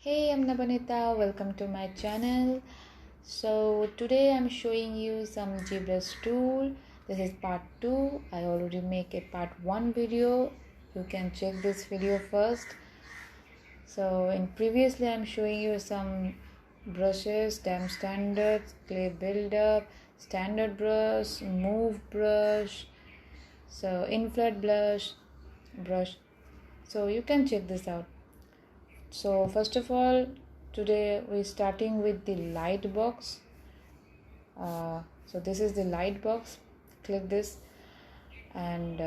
Hey, I'm Nabanita. Welcome to my channel. So today I'm showing you some ZBrush tool. This is part 2. I already make a part 1 video. You can check this video first. So in previously I'm showing you some brushes, stamp standards, clay buildup, standard brush, move brush, so infrared brush. So you can check this out. So first of all, today we're starting with the LightBox. So this is the LightBox. Click this, and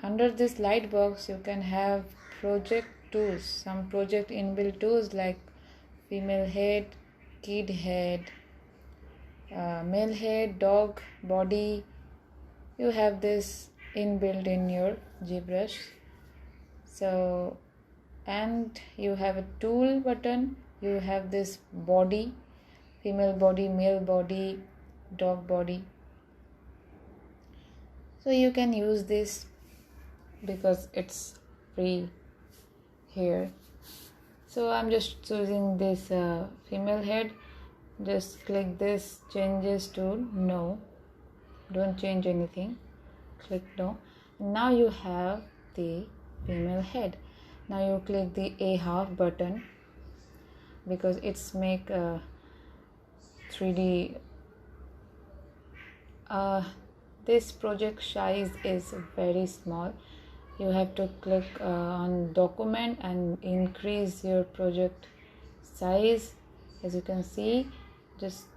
under this LightBox you can have project tools, some project inbuilt tools like female head, kid head, male head, dog body. You have this inbuilt in your ZBrush. So and you have a tool button, you have this body, female body, male body, dog body. So you can use this because it's free here. So I'm just choosing this female head. Just click this changes tool. No, don't change anything. Click no. Now you have the female head. Now you click the A half button because it's make a 3D. This project size is very small. You have to click on document and increase your project size. As you can see, just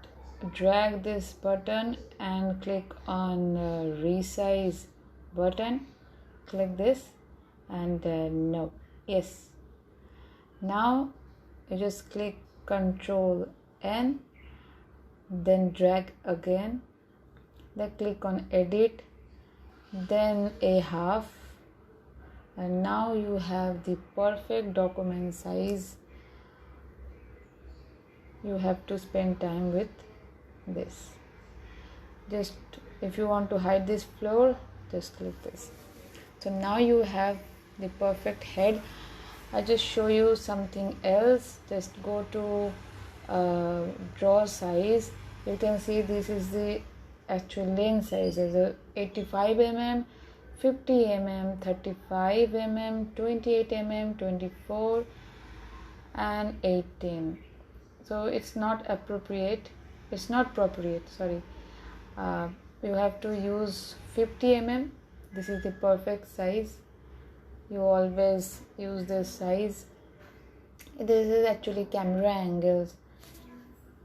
drag this button and click on resize button. Click this and no. Yes. Now you just click Ctrl N, then drag again, then click on edit, then a half, and now you have the perfect document size. You have to spend time with this. Just if you want to hide this floor, just click this. So now you have the perfect head. I just show you something else. Just go to draw size. You can see this is the actual lens size. There's a 85 mm, 50 mm, 35 mm, 28 mm, 24 and 18. So it's not appropriate. Sorry. You have to use 50 mm. This is the perfect size. You always use this size. This is actually camera angles,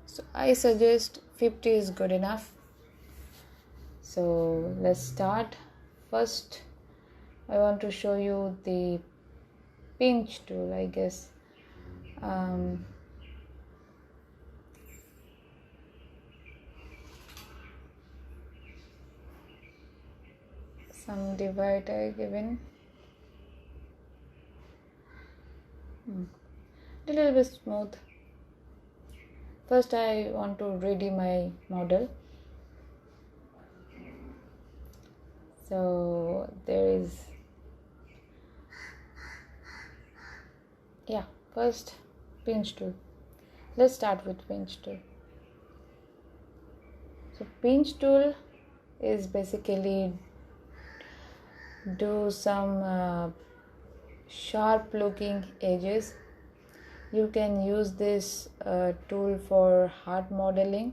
so I suggest 50 is good enough. So let's start. First I want to show you the pinch tool, I guess. Some divide I given. A little bit smooth. First I want to ready my model. So there is, first pinch tool. Let's start with pinch tool. So pinch tool is basically do some sharp looking edges. You can use this tool for heart modeling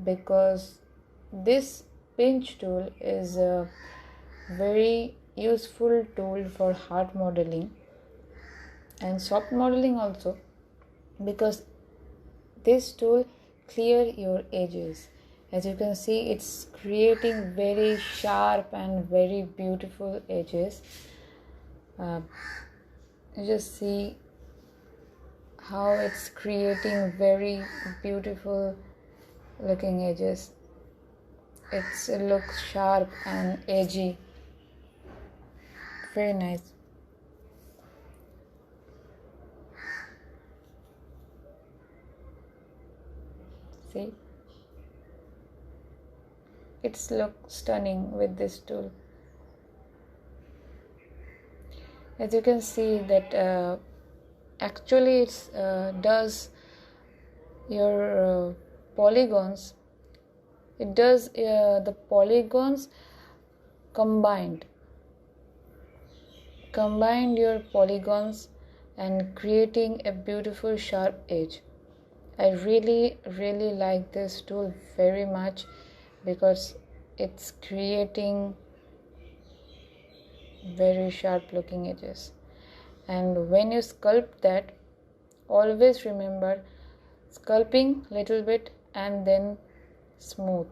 because this pinch tool is a very useful tool for heart modeling and soft modeling also, because this tool clear your edges. As you can see, it's creating very sharp and very beautiful edges. You just see how it's creating very beautiful looking edges. It looks sharp and edgy. Very nice. See? It's look stunning with this tool. As you can see that actually it's does your polygons. It does the polygons combined your polygons and creating a beautiful sharp edge. I really like this tool very much because it's creating very sharp looking edges. And when you sculpt that, always remember sculpting little bit and then smooth.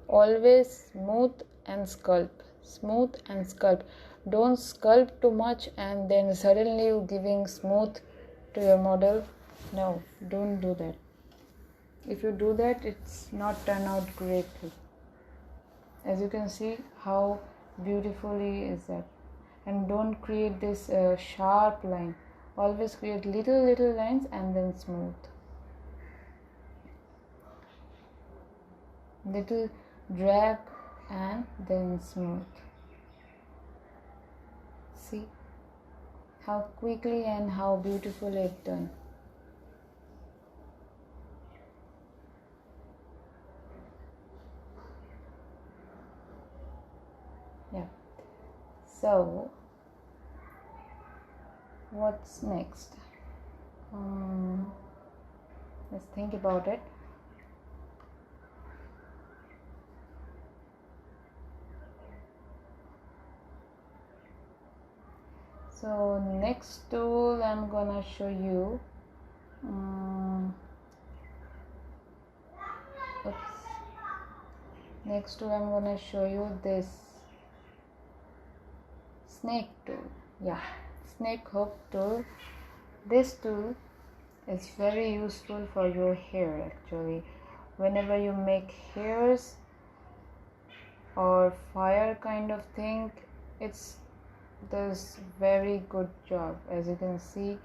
Always smooth and sculpt. Don't sculpt too much and then suddenly you giving smooth to your model. No, don't do that. If you do that, it's not turn out greatly. As you can see how beautifully is that. And don't create this sharp line. Always create little lines and then smooth. Little drag and then smooth. See how quickly and how beautiful it's done. Yeah. So what's next? Let's think about it. So next tool I'm gonna show you. Next tool I'm gonna show you this snake tool. Yeah, snake hook tool. This tool is very useful for your hair actually. Whenever you make hairs or fire kind of thing, it's does very good job. As you can see,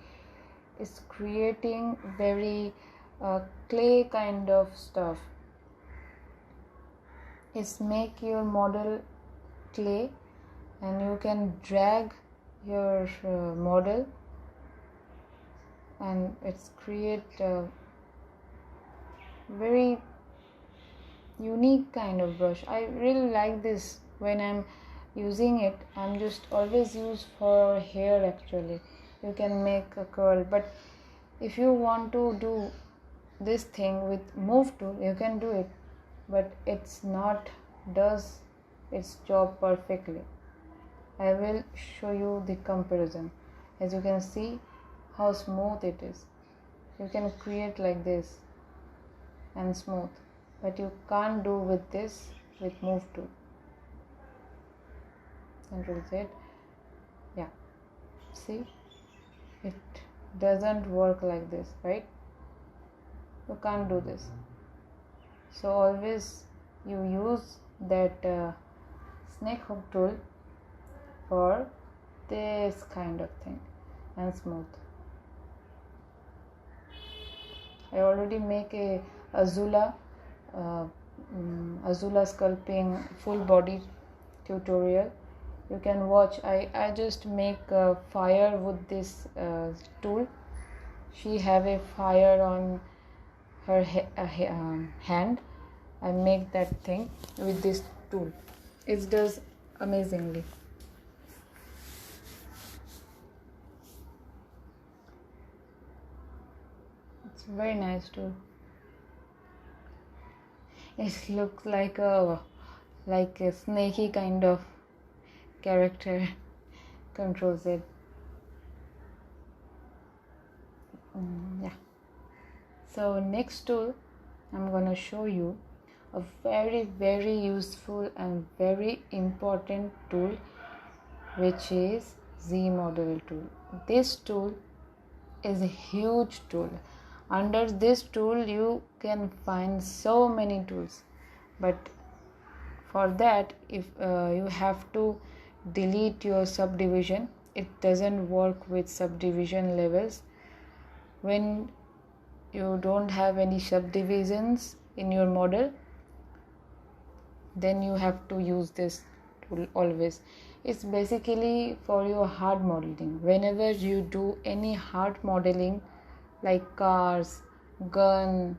it's creating very clay kind of stuff. It's make your model clay and you can drag your model and it's create a very unique kind of brush. I really like this. When I'm using it, I'm just always use for hair actually. You can make a curl, but if you want to do this thing with move tool, you can do it, but it's not does its job perfectly. I will show you the comparison. As you can see how smooth it is. You can create like this and smooth, but you can't do with this with move tool. Control Z. Yeah, see, it doesn't work like this, right? You can't do this. So always you use that snake hook tool for this kind of thing and smooth. I already make a Azula sculpting full body tutorial. You can watch. I just make a fire with this tool. She have a fire on her hand. I make that thing with this tool. It does amazingly. It's very nice tool. It looks like a snaky kind of character. Control Z. Yeah. So next tool I'm gonna show you a very useful and very important tool, which is ZModelar tool. This tool is a huge tool. Under this tool you can find so many tools, but for that if you have to delete your subdivision. It doesn't work with subdivision levels. When you don't have any subdivisions in your model, then you have to use this tool always. It's basically for your hard modeling. Whenever you do any hard modeling like cars, gun,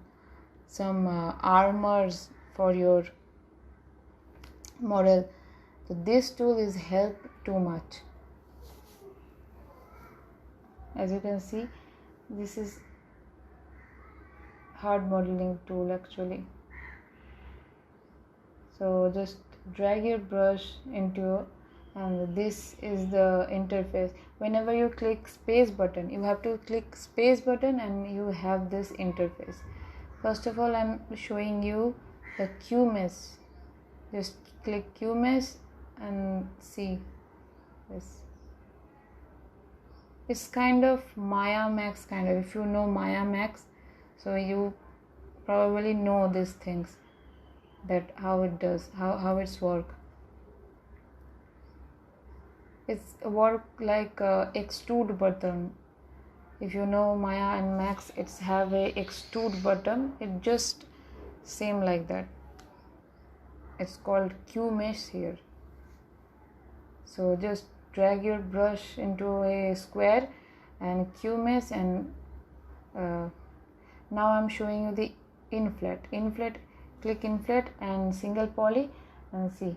some armors for your model, so this tool is help too much. As you can see, this is hard modeling tool actually. So just drag your brush into, and this is the interface. Whenever you click space button, you have to click space button and you have this interface. First of all, I'm showing you the Q mesh. Just click Q mesh and see this. It's kind of Maya Max kind of. If you know Maya Max, so you probably know these things, that how it does, how it's work. It's work like extrude button. If you know Maya and Max, it's have a extrude button. It just same like that. It's called Q mesh here. So just drag your brush into a square and Q mesh, and now I'm showing you the inflate. Click inflate and single poly and see.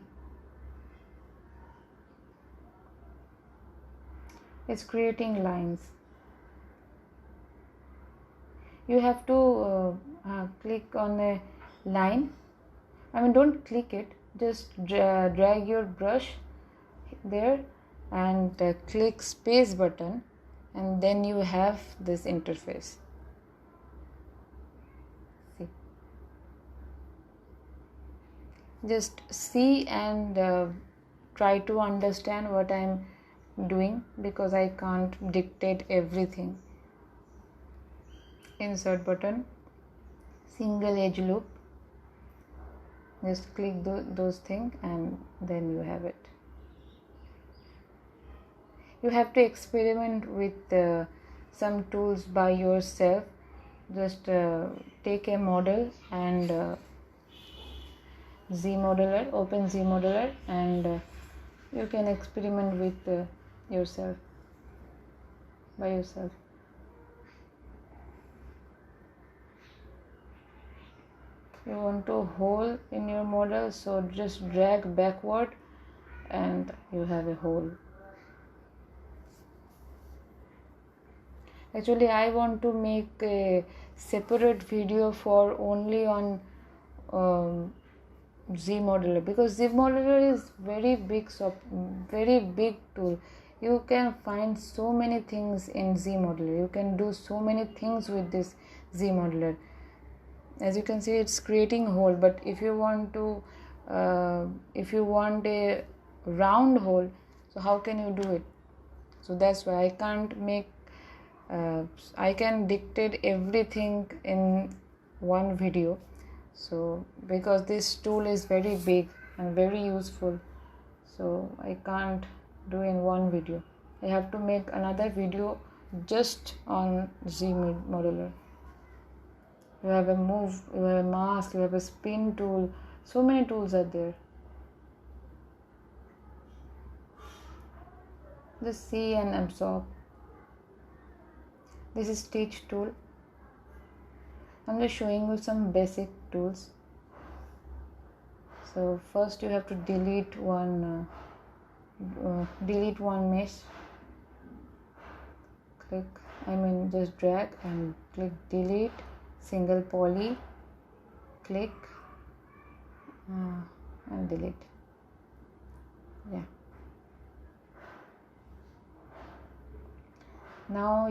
It's creating lines. You have to click on a line. I mean, don't click it, just drag your brush there and click space button, and then you have this interface. See, just see and try to understand what I'm doing, because I can't dictate everything. Insert button, single edge loop, just click those things and then you have it. You have to experiment with some tools by yourself. Just take a model and ZModelar, open ZModelar, and you can experiment with yourself, by yourself. You want a hole in your model, so just drag backward and you have a hole. Actually, I want to make a separate video for only on ZModelar, because ZModelar is very big tool. You can find so many things in ZModelar. You can do so many things with this ZModelar. As you can see, it's creating hole, but if you want a round hole, so how can you do it? So that's why I can't make I can dictate everything in one video. So because this tool is very big and very useful, so I can't do in one video. I have to make another video just on ZModelar. You have a move, you have a mask, you have a spin tool, so many tools are there. Just see and absorb. This is stitch tool. I'm just showing you some basic tools. So first you have to delete one mesh. Just drag and click delete, single poly, click and delete. Yeah. Now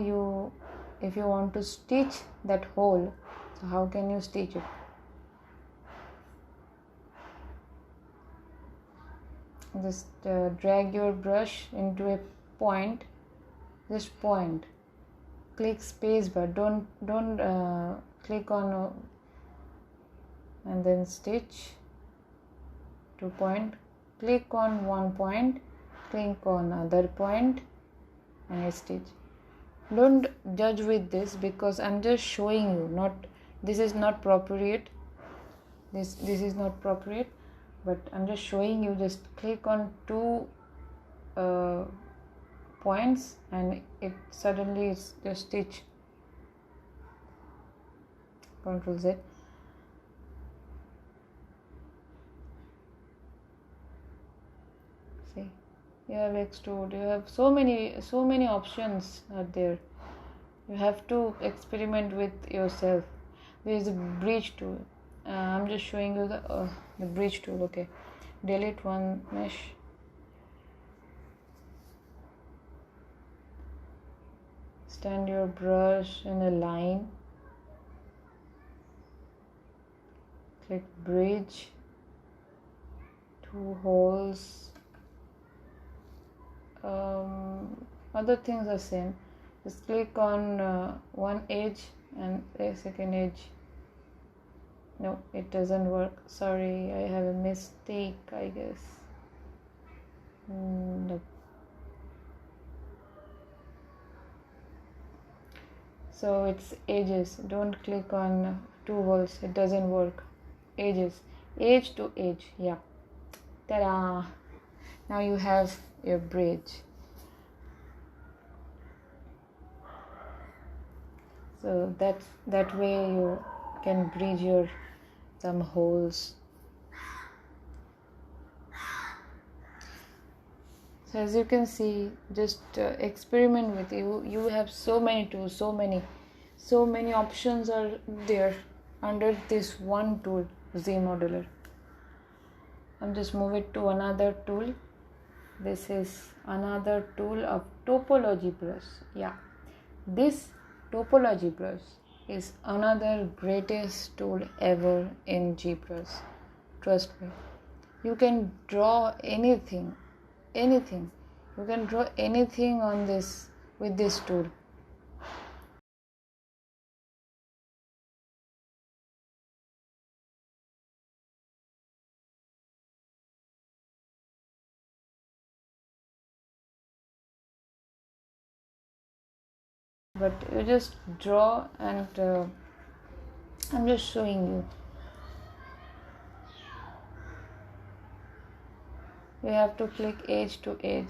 if you want to stitch that hole, so how can you stitch it? Just drag your brush into a point, just point, click space bar, don't click on and then stitch to point, click on one point, click on other point and stitch. Don't judge with this, because I'm just showing you, this is not appropriate, this is not appropriate, but I'm just showing you. Just click on two points, and it suddenly is just stitch. Ctrl Z. See, you have extrude, you have so many options are there. You have to experiment with yourself. There is a bridge tool. I'm just showing you the bridge tool. Okay, delete one mesh. Stand your brush in a line. Click bridge. 2 holes. Other things are same. Just click on one edge and a second edge. No, it doesn't work. Sorry, I have a mistake, I guess. No. So it's edges. Don't click on 2 holes. It doesn't work. Edges. Edge to edge. Yeah. Ta-da! Now you have your bridge. So that way you can bridge your some holes. So as you can see, just experiment with you. You have so many tools, so many options are there under this one tool, ZModelar. I'm just move it to another tool. This is another tool of Topology brush. Yeah, this Topology brush is another greatest tool ever in ZBrush. Trust me. You can draw anything. You can draw anything on this with this tool. But you just draw, and I'm just showing you. You have to click edge to edge,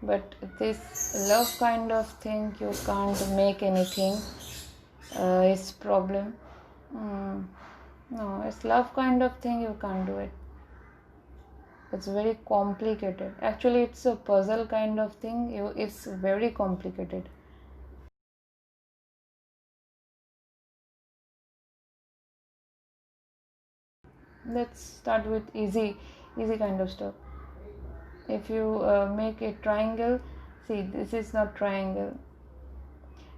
but this love kind of thing you can't make anything. It's problem. No, it's love kind of thing, you can't do it. It's very complicated. Actually, it's a puzzle kind of thing. It's very complicated. Let's start with easy kind of stuff. If you make a triangle, see, this is not triangle.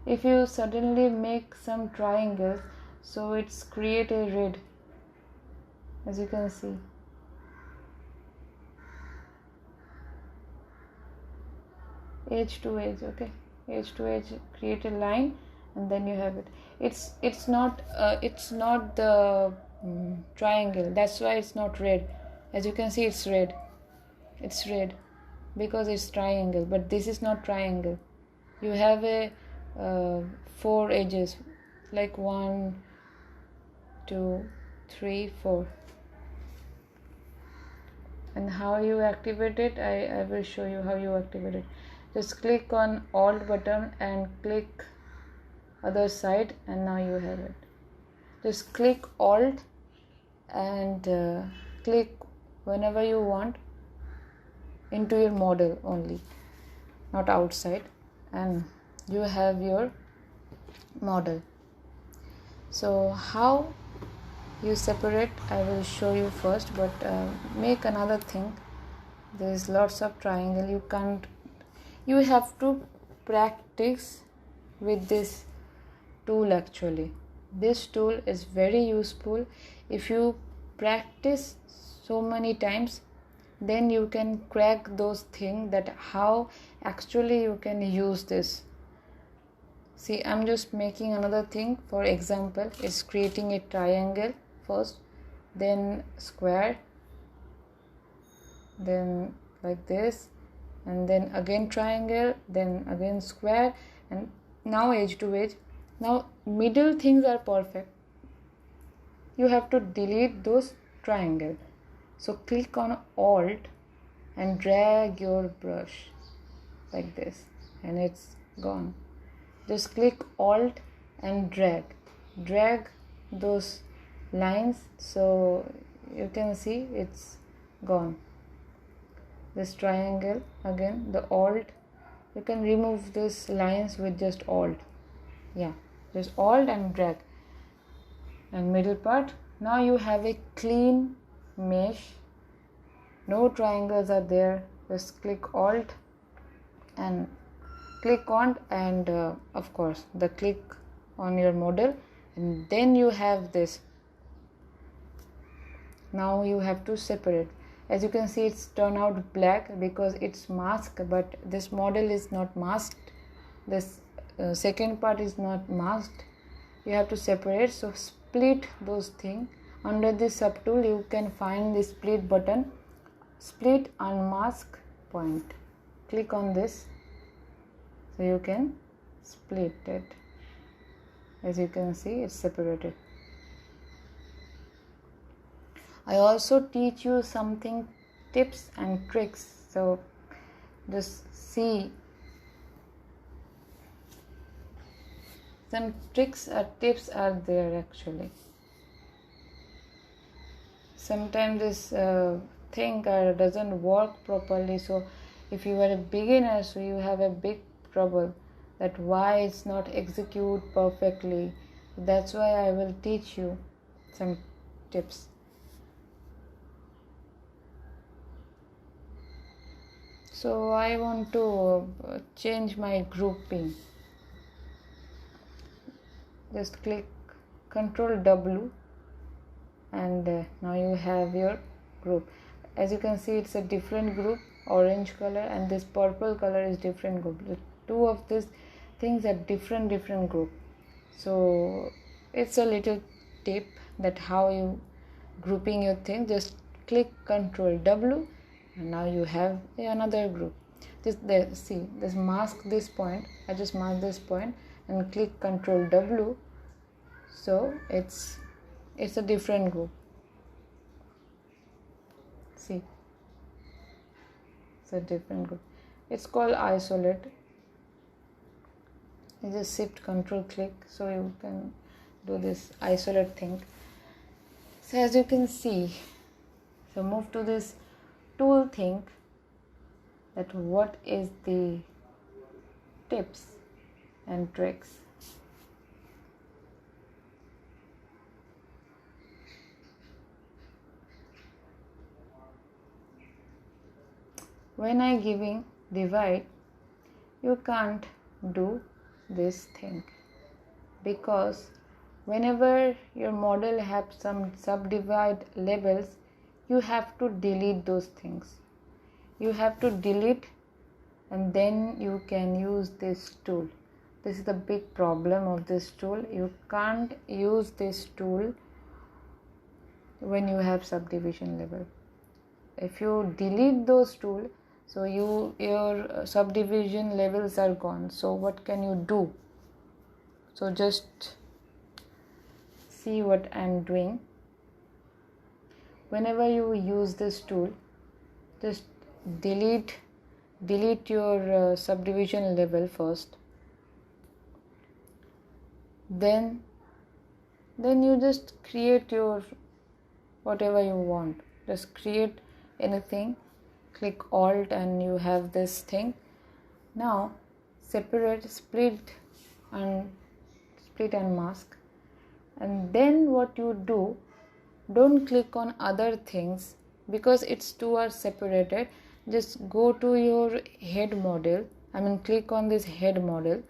If you suddenly make some triangles, so it's create a red, as you can see. Edge to edge, okay, edge to edge, create a line, and then you have it. It's not the triangle. That's why it's not red. As you can see, it's red. It's red because it's triangle, but this is not triangle. You have a 4 edges, like 1, 2, 3, 4. And how you activate it, I will show you how you activate it. Just click on Alt button and click other side, and now you have it. Just click Alt and click whenever you want into your model only, not outside, and you have your model. So how you separate, I will show you first, but make another thing. There is lots of triangle. You have to practice with this tool. Actually, this tool is very useful. If you practice so many times, then you can crack those things, that how actually you can use this. See, I'm just making another thing. For example, it's creating a triangle first, then square, then like this, and then again triangle, then again square, and now edge to edge. Now middle things are perfect. You have to delete those triangle. So click on Alt and drag your brush. like this, and it's gone. Just click Alt and drag those lines so you can see it's gone. This triangle, again the Alt, you can remove these lines with just Alt. Yeah, just Alt and drag. And middle part, now you have a clean mesh, no triangles are there. Just click Alt and click on, and of course the click on your model, and then you have this. Now you have to separate. As you can see, it's turned out black because it's masked, but this model is not masked. This second part is not masked. You have to separate, so split those things. Under this subtool you can find the split button, split unmask point. Click on this so you can split it. As you can see, it's separated. I also teach you something, tips and tricks, so just see some tricks or tips are there actually. Sometimes this thing doesn't work properly, so if you are a beginner, so you have a big trouble that why it's not execute perfectly. That's why I will teach you some tips. So I want to change my grouping. Just click Ctrl W, and now you have your group. As you can see, it's a different group, orange color, and this purple color is different group. The two of these things are different group. So it's a little tip that how you grouping your thing. Just click Ctrl W, and now you have another group. See this mask this point. I just mark this point and click Ctrl W, so it's a different group. See, it's a different group. It's called isolate. You just shift Ctrl click, so you can do this isolate thing. So as you can see, so move to this tool thing, that what is the tips and tricks. When I giving divide, you can't do this thing, because whenever your model have some subdivide labels, you have to delete those things. You have to delete, and then you can use this tool. This is the big problem of this tool. You can't use this tool when you have subdivision label. If you delete those tools, so your subdivision labels are gone. So what can you do? So just see what I'm doing. Whenever you use this tool, just delete your subdivision label first. Then you just create your whatever you want. Just create anything. Click Alt and you have this thing. Now separate, split and mask. And then what you do, don't click on other things because it's two are separated. Just go to your head model. Click on this head model,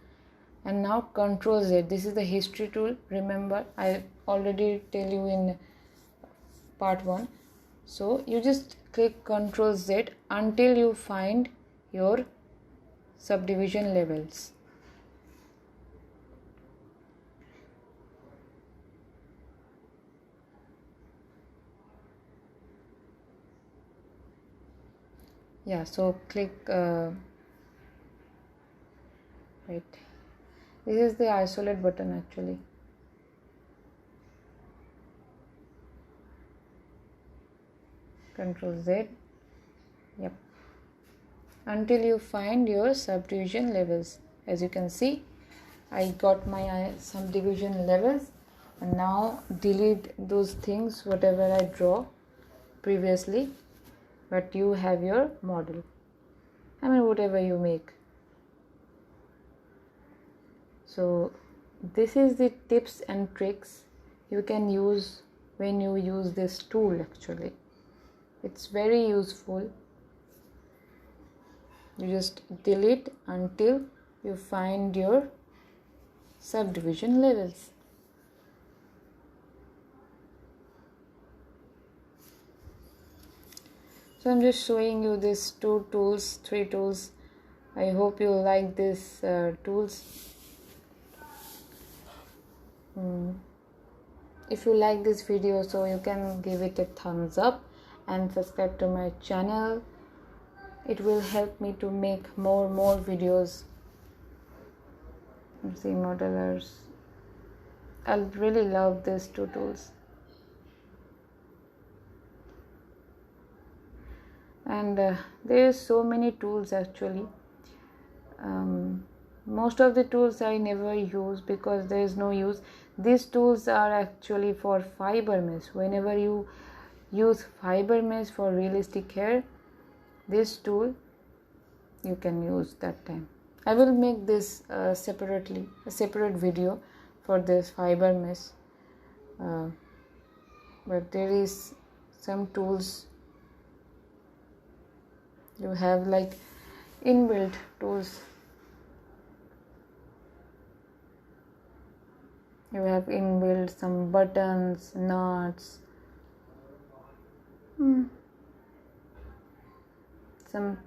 and now Ctrl Z. This is the history tool. Remember, I already tell you in part 1. So you just click Ctrl Z until you find your subdivision labels. Yeah, so click wait, this is the isolate button actually. Ctrl Z. Yep. until you find your subdivision levels. As you can see, I got my subdivision levels, and now delete those things whatever I draw previously, but you have your model. I mean, whatever you make. So this is the tips and tricks you can use when you use this tool. Actually, it's very useful. You just delete until you find your subdivision levels. So I'm just showing you these 3 tools. I hope you like these tools. If you like this video, so you can give it a thumbs up and subscribe to my channel. It will help me to make more videos. ZModelars. I really love these 2 tools. And there is so many tools actually. Most of the tools I never use because there is no use. These tools are actually for fiber mesh. Whenever you use fiber mesh for realistic hair, this tool you can use that time. I will make this separately, a separate video for this fiber mesh. But there is some tools you have, like inbuilt tools. You have inbuilt some buttons, nuts, some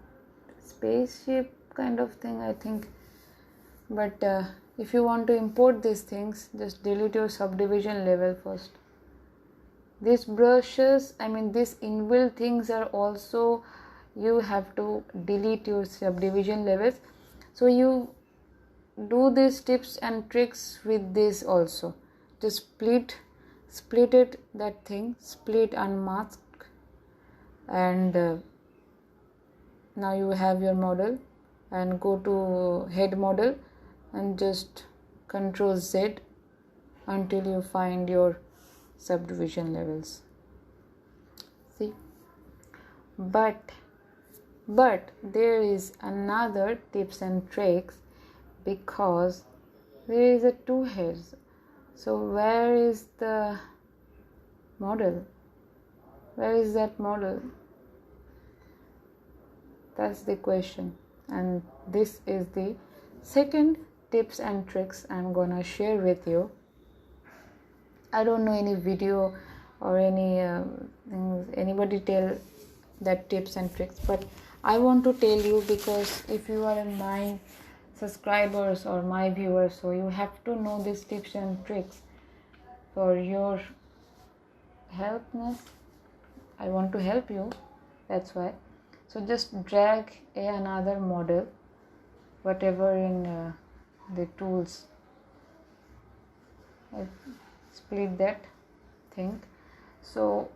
spaceship kind of thing, I think. But if you want to import these things, just delete your subdivision level first. These brushes, I mean these inbuilt things are also, you have to delete your subdivision levels. So you do these tips and tricks with this also. Just split it, that thing, split, unmask, and now you have your model. And go to head model and just Ctrl Z until you find your subdivision levels. See, but there is another tips and tricks, because there is a 2 heads. So where is the model? Where is that model? That's the question. And this is the second tips and tricks I'm gonna share with you. I don't know any video or any anybody tell that tips and tricks, but I want to tell you, because if you are my subscribers or my viewers, so you have to know these tips and tricks for your helpness. I want to help you, that's why. So just drag another model, whatever in the tools. I split that thing. So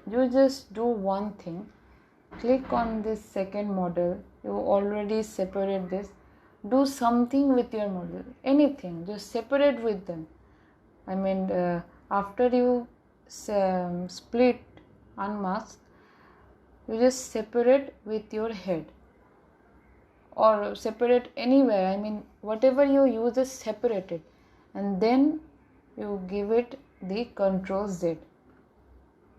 you just do one thing. Click on this second model. You already separate this. Do something with your model. Anything. Just separate with them. I mean, after you split, unmask, you just separate with your head, or separate anywhere. I mean, whatever you use, just separate it, and then you give it the Ctrl Z,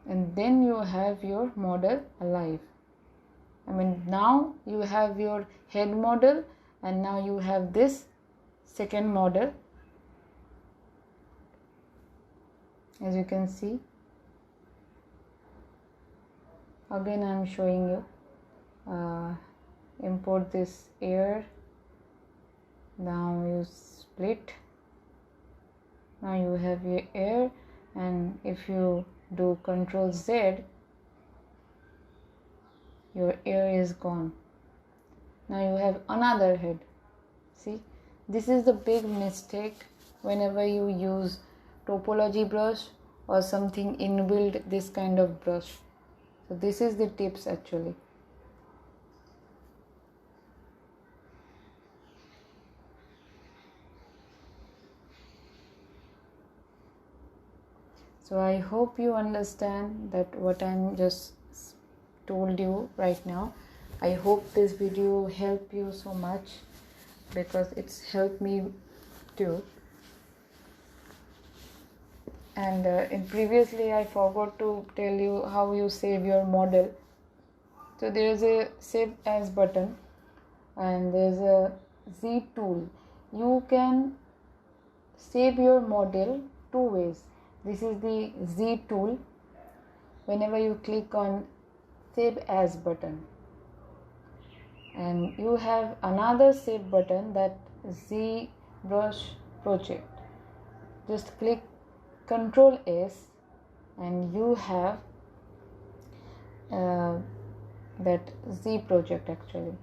and then you have your model alive. I mean, now you have your head model, and now you have this second model, as you can see. Again, I am showing you. Import this air. Now you split. Now you have your air, and if you do Ctrl Z, your air is gone. Now you have another head. See, this is the big mistake whenever you use topology brush or something inbuilt, this kind of brush. So this is the tips actually. So I hope you understand that what I'm just told you right now. I hope this video helped you so much, because it's helped me too. And in previously I forgot to tell you how you save your model. So there is a save as button, and there is a Z tool. You can save your model two ways. This is the Z tool. Whenever you click on save as button, and you have another save button, that ZBrush project. Just click Ctrl S, and you have that Z project. Actually,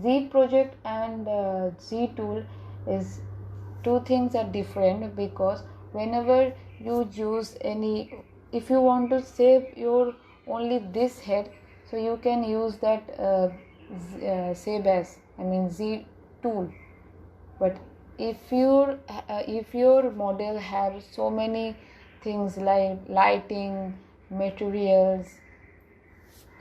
Z project and Z tool is two things are different, because whenever you use any, if you want to save your only this head, so you can use that save as, Z tool. But if your model have so many things like lighting, materials,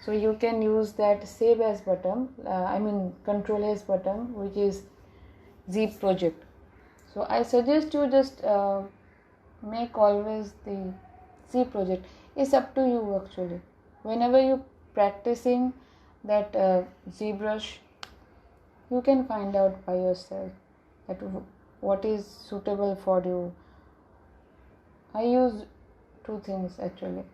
so you can use that save as button, Ctrl S button, which is Z project. So I suggest you just make always the Z project. It's up to you actually. Whenever you practicing that ZBrush, you can find out by yourself that what is suitable for you. I use two things actually.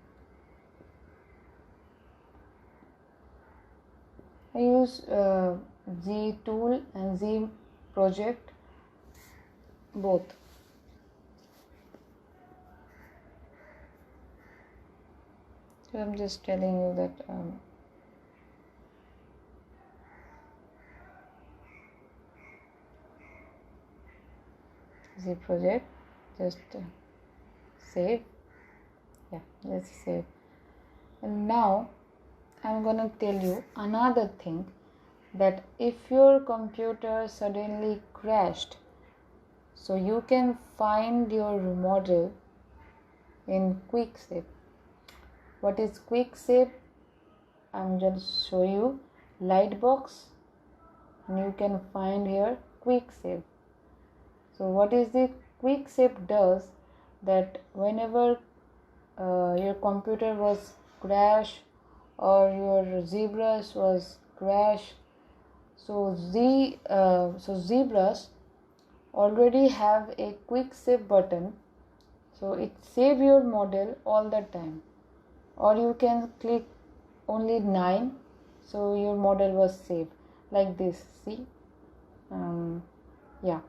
I use Z tool and Z project, both. So I'm just telling you that Z project, just save. Yeah, let's save. And now I'm gonna tell you another thing, that if your computer suddenly crashed, so you can find your model in quick save. What is quick save? I'm just show you LightBox, and you can find here quick save. So what is the quick save does, that whenever your computer was crash or your ZBrush was crash, so ZBrush already have a quick save button, so it save your model all the time. Or you can click only 9, so your model was saved like this. See, yeah,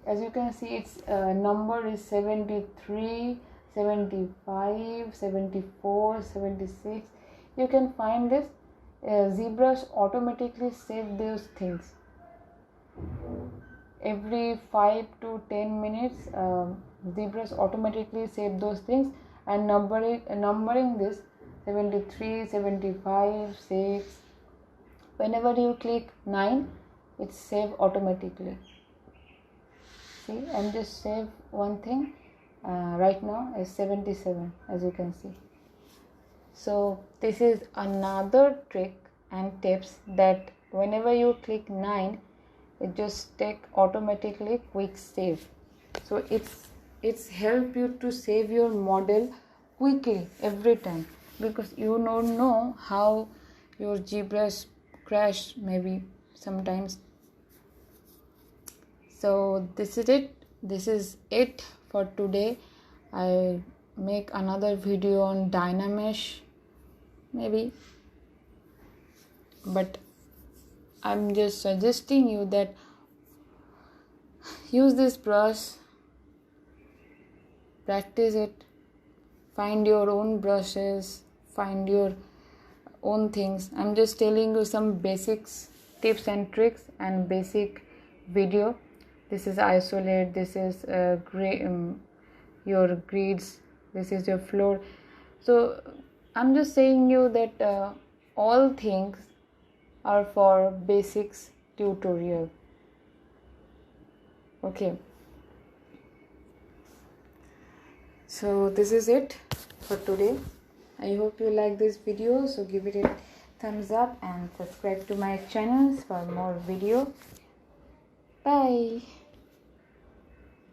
as you can see, its number is 73, 75, 74, 76. You can find this. ZBrush automatically save those things. Every 5 to 10 minutes, ZBrush automatically save those things, and numbering this 73, 75, 6. Whenever you click 9, it's save automatically. See, I'm just save one thing. Right now is 77, as you can see. So this is another trick and tips, that whenever you click 9, it just take automatically quick save. So it's help you to save your model quickly every time, because you don't know how your ZBrush crash maybe sometimes. So this is it for today. I make another video on Dynamesh maybe, but I'm just suggesting you that use this brush, practice it, find your own brushes, find your own things. I'm just telling you some basics, tips and tricks, and basic video. This is isolate, this is your grids, this is your floor. So I'm just saying you that all things are for basics tutorial. Okay, So this is it for today. I hope you like this video, so give it a thumbs up and subscribe to my channel for more video. Bye.